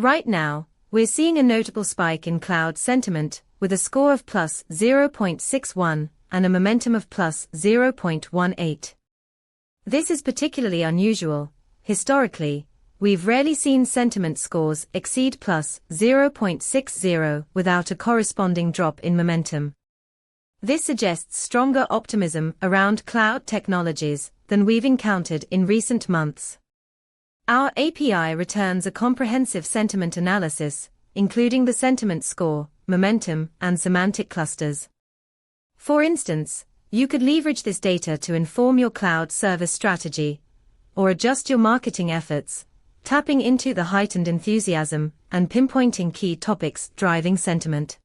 Right now, we're seeing a notable spike in cloud sentiment, with a score of plus 0.61 and a momentum of plus 0.18. This is particularly unusual. Historically, we've rarely seen sentiment scores exceed plus 0.60 without a corresponding drop in momentum. This suggests stronger optimism around cloud technologies than we've encountered in recent months. Our API returns a comprehensive sentiment analysis, including the sentiment score, momentum, and semantic clusters. For instance, you could leverage this data to inform your cloud service strategy, or adjust your marketing efforts, tapping into the heightened enthusiasm and pinpointing key topics driving sentiment.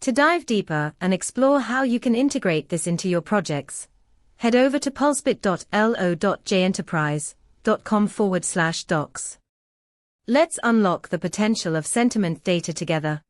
To dive deeper and explore how you can integrate this into your projects, head over to pulsebit.lo.jenterprise.com/docs. Let's unlock the potential of sentiment data together.